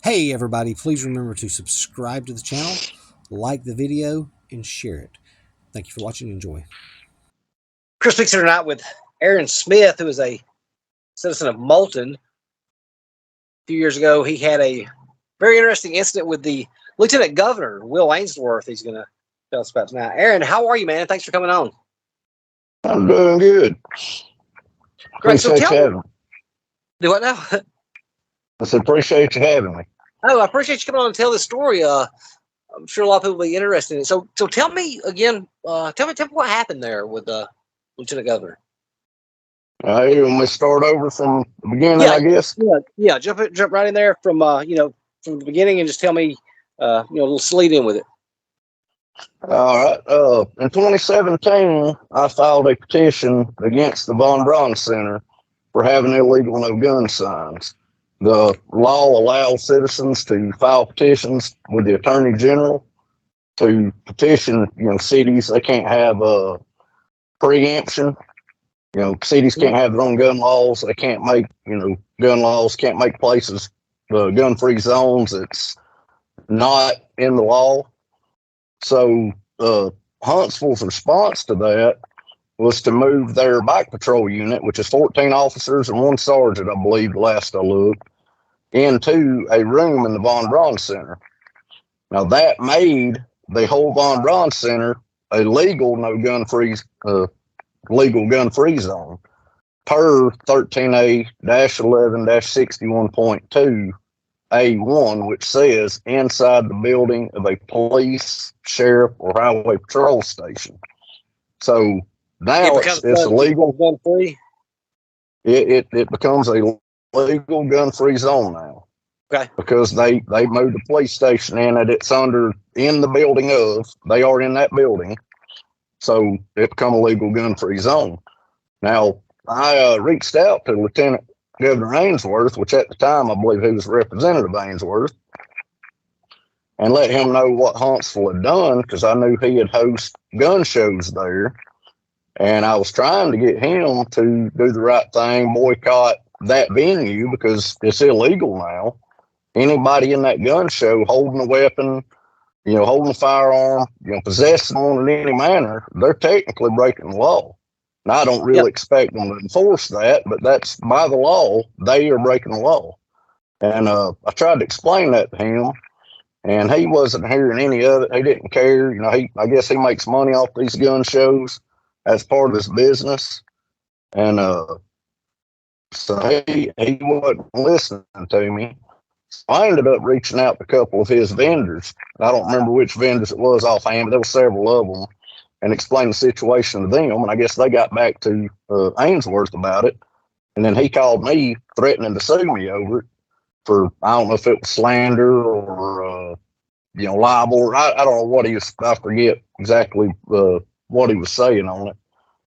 Hey everybody, please remember to subscribe to the channel, like the video, and share it. Thank you for watching and enjoy. Chris Fixer tonight with Aaron Smith, who is a citizen of Moulton. A few years ago, he had a very interesting incident with the Lieutenant Governor, Will Ainsworth. He's going to tell us about tonight. Aaron, how are you, man? Thanks for coming on. I'm doing good. Great. So Appreciate you having me. Do what now? I said, appreciate you having me. Oh, I appreciate you coming on and tell this story. I'm sure a lot of people will be interested in it. So tell me again. Tell me what happened there with Lieutenant Governor. When we start over from the beginning, I guess. Yeah. Jump right in there from from the beginning and just tell me, let's lead in with it. All right. In 2017, I filed a petition against the Von Braun Center for having illegal no gun signs. The law allows citizens to file petitions with the Attorney General to petition, cities. They can't have preemption. Cities can't have their own gun laws. They can't make, gun laws, can't make places gun-free zones. It's not in the law. So Huntsville's response to that was to move their bike patrol unit, which is 14 officers and one sergeant, I believe, the last I looked, into a room in the Von Braun Center. Now that made the whole Von Braun Center a legal legal gun-free zone per 13A-11-61.2 A1, which says inside the building of a police, sheriff, or highway patrol station. So now it's illegal. Gun-free? It becomes a legal gun-free zone now. Okay. Because they moved the police station in and it's in the building of, they are in that building. So it become a legal gun-free zone. Now, I reached out to Lieutenant Governor Ainsworth, which at the time I believe he was Representative Ainsworth, and let him know what Huntsville had done because I knew he had hosted gun shows there. And I was trying to get him to do the right thing, boycott that venue because it's illegal now. Anybody in that gun show holding a weapon, holding a firearm, possessing one in any manner, they're technically breaking the law. Now, I don't really expect them to enforce that, but that's by the law. They are breaking the law. And I tried to explain that to him, and he wasn't hearing any of it. He didn't care. I guess he makes money off these gun shows as part of his business. And so he wasn't listening to me. So I ended up reaching out to a couple of his vendors. I don't remember which vendors it was offhand, but there were several of them, and explained the situation to them. And I guess they got back to Ainsworth about it. And then he called me threatening to sue me over it for, I don't know if it was slander or, libel. I don't know what I forget exactly what he was saying on it.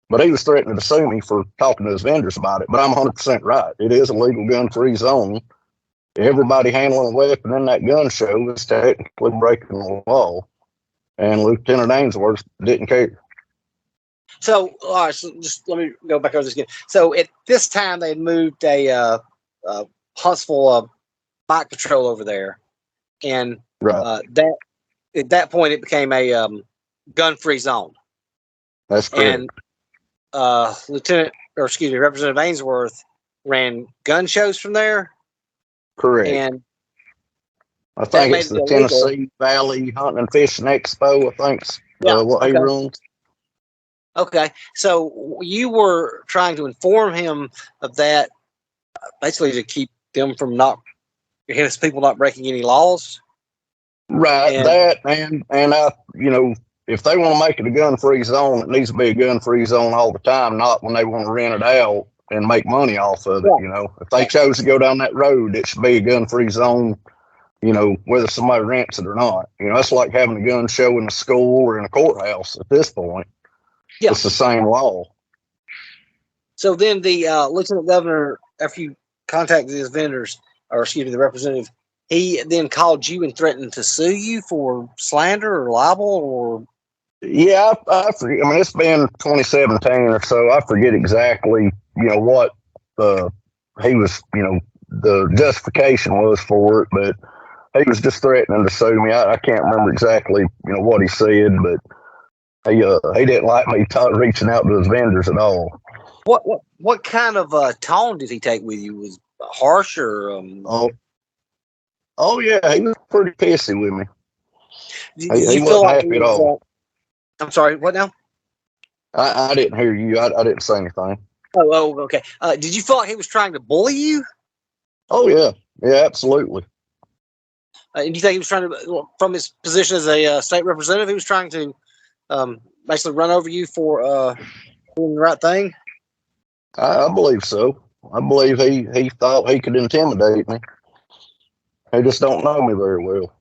But he was threatening to sue me for talking to his vendors about it. But I'm 100% right. It is a legal gun-free zone. Everybody handling a weapon in that gun show is technically breaking the law. And Lieutenant Ainsworth didn't care. So, all right, so just let me go back over this again. So, at this time, they had moved a Huntsville bike patrol over there, and that at that point it became a gun-free zone. That's correct. And Representative Ainsworth ran gun shows from there. Correct. And I think it's the Tennessee Valley Hunting and Fishing Expo, I think's what he runs. Okay. So you were trying to inform him of that, basically to keep them from his people not breaking any laws? Right. And I, if they want to make it a gun-free zone, it needs to be a gun-free zone all the time, not when they want to rent it out and make money off of it. If they chose to go down that road, it should be a gun-free zone, whether somebody rents it or not. It's like having a gun show in a school or in a courthouse at this point. Yeah. It's the same law. So then the Lieutenant Governor, after you contacted his vendors, the representative, he then called you and threatened to sue you for slander or libel or? Yeah, I forget. I mean, it's been 2017 or so. I forget exactly, what he was, the justification was for it, but he was just threatening to sue me. I can't remember exactly, what he said, but he didn't like me reaching out to his vendors at all. What kind of tone did he take with you? Was it harsh or? Oh yeah, he was pretty pissy with me. Did He you feel wasn't like happy at all. I'm sorry. What now? I didn't hear you. I didn't say anything. Oh, okay. Did you feel like he was trying to bully you? Oh yeah, absolutely. And do you think he was trying to, from his position as a state representative, he was trying to basically run over you for doing the right thing? I believe so. I believe he thought he could intimidate me. He just don't know me very well.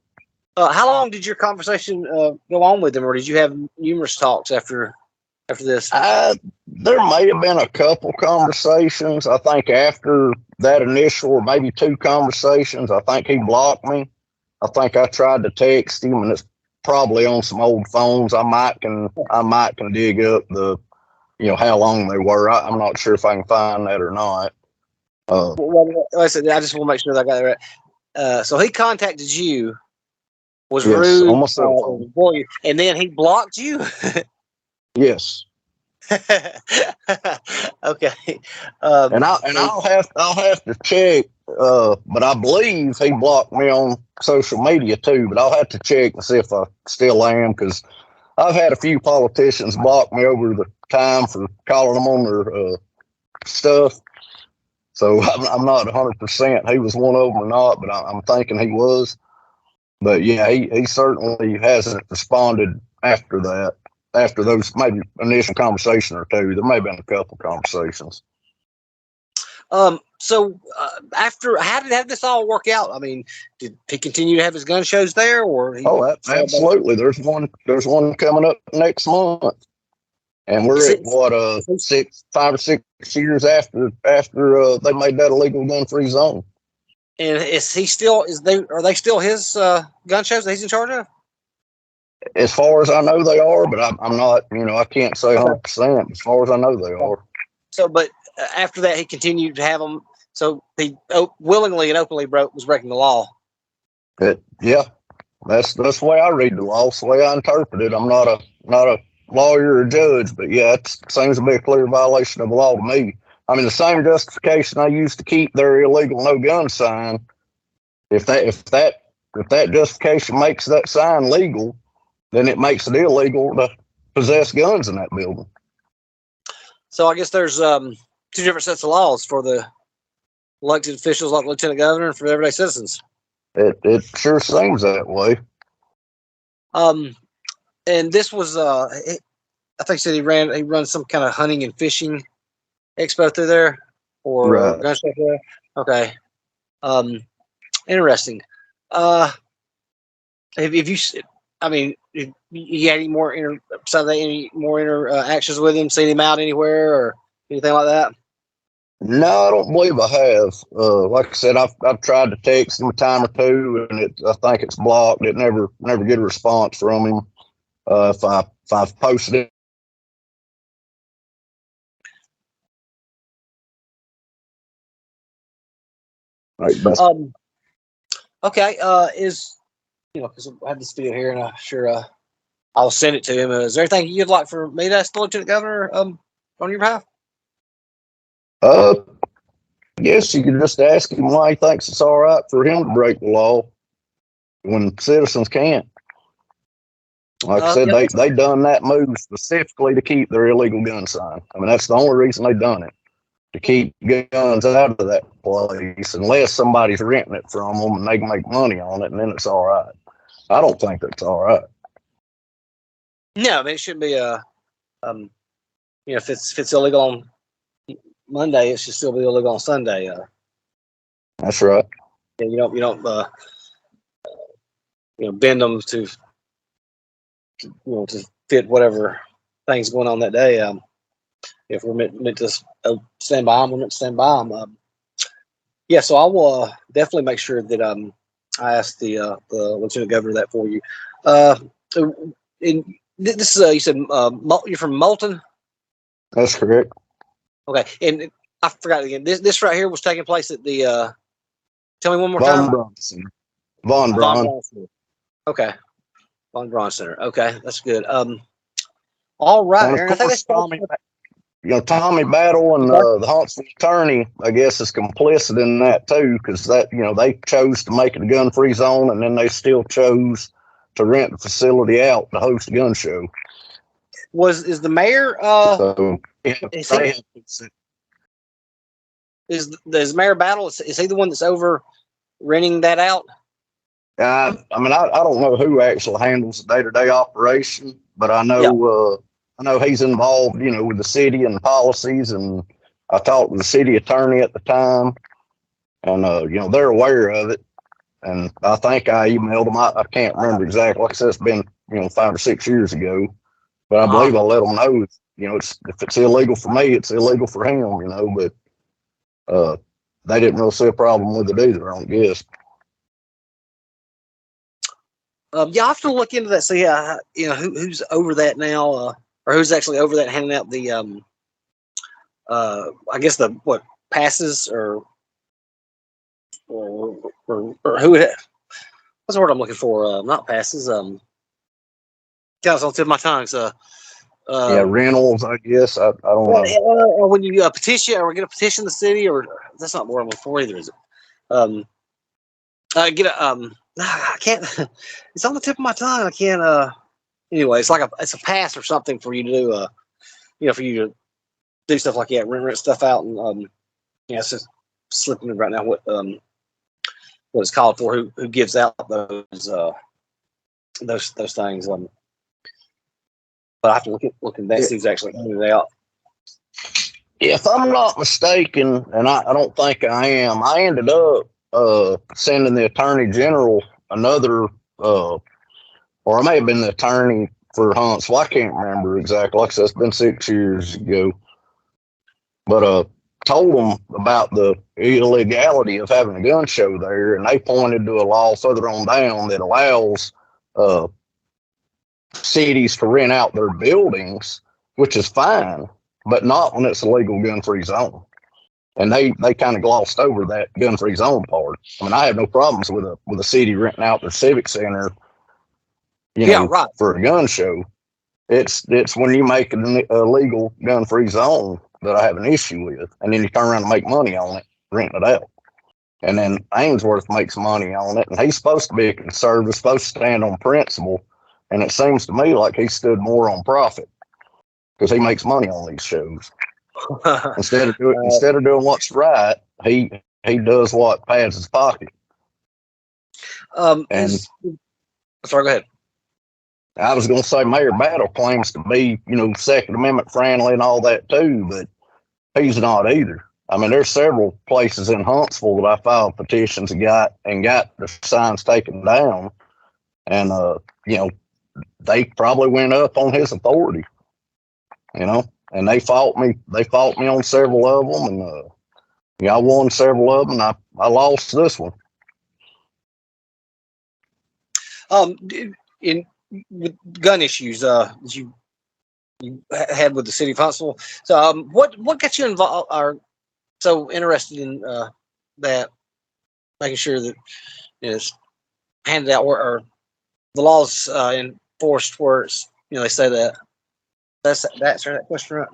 How long did your conversation go on with him, or did you have numerous talks after this? There may have been a couple conversations. I think after that initial, or maybe two conversations, I think he blocked me. I think I tried to text him, and it's probably on some old phones. I might can dig up the, how long they were. I'm not sure if I can find that or not. Well, listen, I just want to make sure that I got it right. So he contacted you, was yes, rude, on my cell phone. And then he blocked you. Yes. Okay. And I'll have to check, but I believe he blocked me on social media too. But I'll have to check and see if I still am, because I've had a few politicians block me over the time for calling them on their stuff. So I'm not 100% he was one of them or not, but I'm thinking he was. But yeah, he certainly hasn't responded after that. After those maybe initial conversation or two, there may have been a couple conversations. So after, how did this all work out? I mean, did he continue to have his gun shows there, or? Absolutely. There's one coming up next month, and we're at 5 or 6 years after they made that a legal gun-free zone. And are they still his gun shows that he's in charge of? As far as I know, they are, but I'm not. I can't say 100%. As far as I know, they are. So, but after that, he continued to have them. So he willingly and openly was breaking the law. Yeah, that's the way I read the law. That's the way I interpret it. I'm not a lawyer or judge, but yeah, it seems to be a clear violation of the law to me. I mean, the same justification I used to keep their illegal no gun sign. If that justification makes that sign legal, then it makes it illegal to possess guns in that building. So I guess there's two different sets of laws for the elected officials like Lieutenant Governor and for everyday citizens. It sure seems that way. And this was I think he said he runs some kind of hunting and fishing expo through there, or gun show there. Okay. Interesting. Have you? I mean, you had any more interactions with him? Seen him out anywhere or anything like that? No, I don't believe I have. Like I said, I've tried to text him a time or two, and I think it's blocked. It never get a response from him. If I've posted it. Right, okay. Because I have this video here, and I'm sure I'll send it to him. Is there anything you'd like for me to ask the Lieutenant Governor on your behalf? Yes, you could just ask him why he thinks it's all right for him to break the law when citizens can't. Like I said, they done that move specifically to keep their illegal gun sign. I mean, that's the only reason they done it, to keep guns out of that place, unless somebody's renting it from them and they can make money on it, and then it's all right. I don't think that's all right. No, I mean, it shouldn't be if it's illegal on Monday, it should still be illegal on Sunday. That's right. Yeah, you don't bend them to fit whatever things going on that day. If we're meant to stand by them, we're meant to stand by them. Yeah, so I will definitely make sure that I ask the Lieutenant Governor that for you. And this is you said you're from Moulton. That's correct. Okay, and I forgot again. This right here was taking place at the Tell me one more Von time. Bronson. Von Von Braun. Bronson. Okay. Von Bronson. Okay, that's good. All right, And of Aaron. I think course, that's Tommy Battle and the Huntsville attorney, I guess, is complicit in that too, because they chose to make it a gun-free zone, and then they still chose to rent the facility out to host a gun show. is the mayor So yeah, is Mayor Battle, is he the one that's over renting that out? I don't know who actually handles the day-to-day operation, but I know he's involved, with the city and policies, and I talked to the city attorney at the time, and they're aware of it. And I think I emailed them. I can't remember exactly. Like I said, it's been 5 or 6 years ago, but I believe I let them know. If it's illegal for me, it's illegal for him. But they didn't really see a problem with it either, I don't guess. Yeah, I have to look into that. See, who's over that now, or who's actually over that, handing out the I guess the passes or who? What's the word I'm looking for? Not passes. Guys, on the tip of my tongue. So, Rentals, I guess. I don't know. Or when you petition or get a petition the city, or that's not what I'm looking for either, is it? Get a I can't. It's on the tip of my tongue. I can't. Anyway, it's like it's a pass or something for you to do. For you to do stuff like that, rent stuff out, and it's just slipping right now what it's called for. Who gives out those things? But I have to look at that. See who's actually handing it out. If I'm not mistaken, and I don't think I am, I ended up sending the attorney general another, or I may have been the attorney for Huntsville. I can't remember exactly. Like I said, it's been 6 years ago. But told them about the illegality of having a gun show there, and they pointed to a law further on down that allows cities to rent out their buildings, which is fine, but not when it's a legal gun-free zone. And they kind of glossed over that gun-free zone part. I have no problems with a city renting out their civic center, for a gun show. It's when you make it a legal gun-free zone that I have an issue with, and then you turn around and make money on it, renting it out. And then Ainsworth makes money on it, and he's supposed to be a conservative, supposed to stand on principle, and it seems to me like he stood more on profit because he makes money on these shows. Instead of doing what's right, he does what pads his pocket. Sorry, go ahead. I was going to say Mayor Battle claims to be, Second Amendment friendly and all that too, but he's not either. There's several places in Huntsville that I filed petitions and got the signs taken down, and they probably went up on his authority, and they fought me. They fought me on several of them, and I won several of them. And I lost this one. With gun issues that you had with the city of Huntsville. So, what got you involved or so interested in that, making sure that it's handed out or the laws enforced where it's they say that. That's that question, right?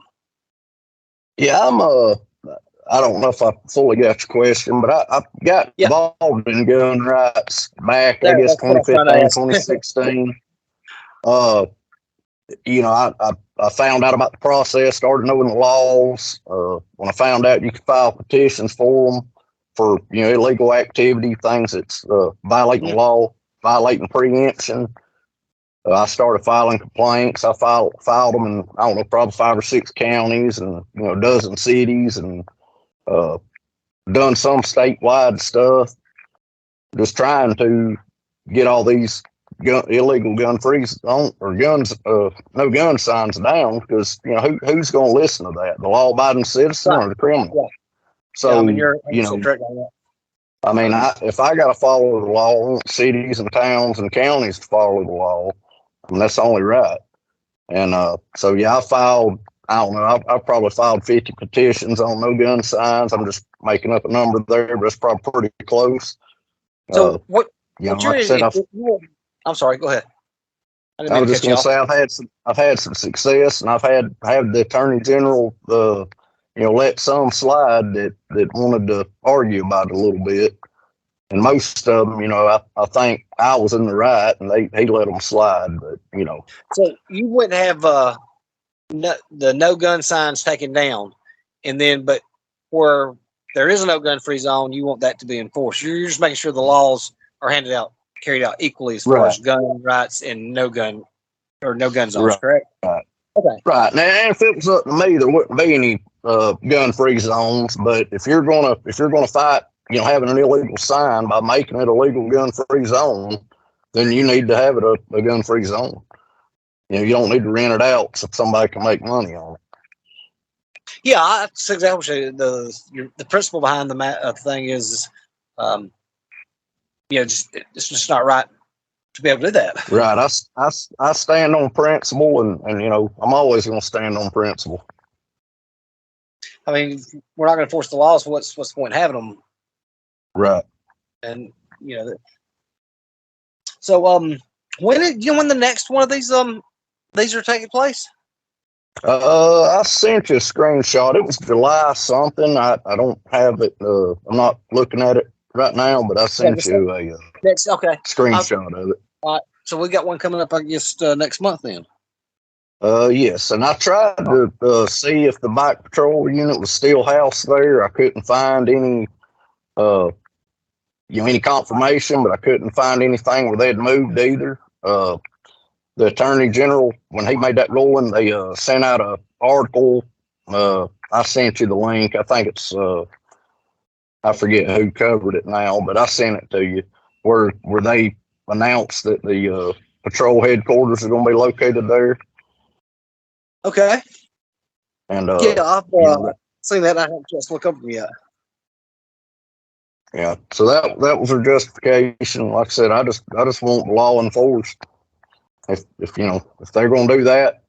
Yeah, I don't know if I fully got your question, but I got involved in gun rights back, I guess, 2015, 2016. I found out about the process, started knowing the laws. When I found out you could file petitions for them for, illegal activity, things that's violating the law, violating preemption. I started filing complaints. I filed them in, I don't know, probably 5 or 6 counties and, a dozen cities, and done some statewide stuff, just trying to get all these illegal gun-free zone or no gun signs down, because who's going to listen to that? The law-abiding citizen or the criminal? Yeah. So if I got to follow the law, I want cities and towns and counties to follow the law. That's only right. And I filed I don't know. I've probably filed 50 petitions on no gun signs. I'm just making up a number there, but it's probably pretty close. So what? You know, What's like I said, I'm sorry. Go ahead. I didn't I mean was to just cut you going to off. say I've had some success, and I've had the Attorney General, let some slide that wanted to argue about it a little bit, and most of them, I think I was in the right, and he let them slide, but So you wouldn't have the no gun signs taken down, and then but where there is a no gun free zone, you want that to be enforced. You're just making sure the laws are carried out equally as far right, as gun rights and no gun zones. right, Correct? right. Okay. Right. Now, if it was up to me, there wouldn't be any gun-free zones. But if you're gonna fight, having an illegal sign by making it a legal gun-free zone, then you need to have it a gun-free zone. You don't need to rent it out so somebody can make money on it. Yeah, that's exactly the principle behind the thing is, it's just not right to be able to do that. Right. I stand on principle, and I'm always going to stand on principle. I mean, we're not going to force the laws. What's the point in having them? Right. And so when the next one of these are taking place? I sent you a screenshot. It was July something. I don't have it. I'm not looking at it right now, but I sent you a Next, okay. screenshot of it. So we got one coming up, I guess, next month then. Yes, and I tried to see if the bike patrol unit was still housed there. I couldn't find any, any confirmation, but I couldn't find anything where they had moved either. The Attorney General, when he made that ruling, they sent out an article. I sent you the link. I think it's I forget who covered it now, but I sent it to you where they announced that the patrol headquarters are going to be located there. Okay. And I've seen that. I haven't just looked up yet. Yeah, so that was her justification. Like I said, I just want the law enforced. If they're going to do that,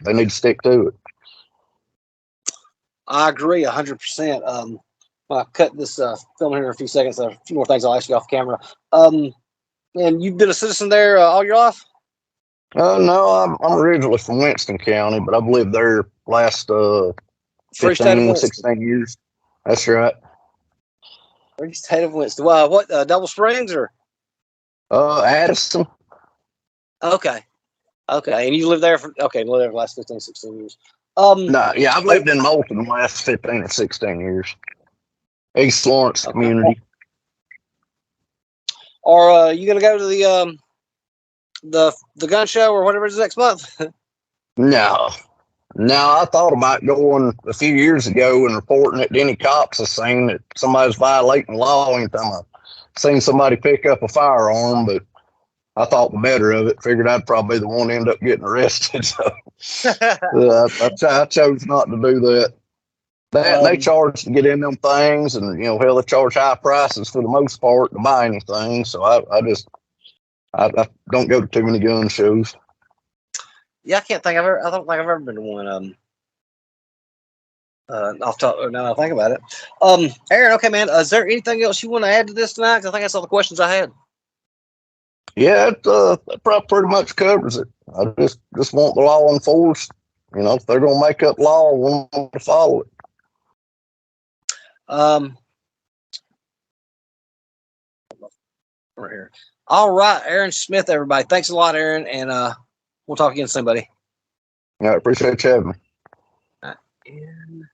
they need to stick to it. I agree 100%. I'll cut this film here in a few seconds. A few more things I'll ask you off camera. And you've been a citizen there all your life? No, I'm originally from Winston County, but I've lived there last 15, 16 years. That's right. Free state of Winston. Wow, what, Double Springs or? Addison. Okay. And you lived there for the last 15, 16 years. No, yeah, I've lived in Moulton the last 15 or 16 years. East Lawrence community. Are you going to go to the gun show or whatever it is next month? No, I thought about going a few years ago and reporting it to any cops I seen that somebody's violating the law. Anytime I seen somebody pick up a firearm, but I thought the better of it. Figured I'd probably be the one to end up getting arrested. So I chose not to do that. They charge to get in them things, and they charge high prices for the most part to buy anything. So I don't go to too many gun shows. Yeah, I don't think I've ever been to one. Off top now I think about it. Aaron, okay, man. Is there anything else you want to add to this tonight? 'Cause I think that's all the questions I had. Yeah, it pretty much covers it. I just want the law enforced. If they're gonna make up law, we want to follow it. Right here. All right, Aaron Smith, everybody. Thanks a lot, Aaron, and we'll talk again soon, buddy. Yeah, I appreciate you having me. And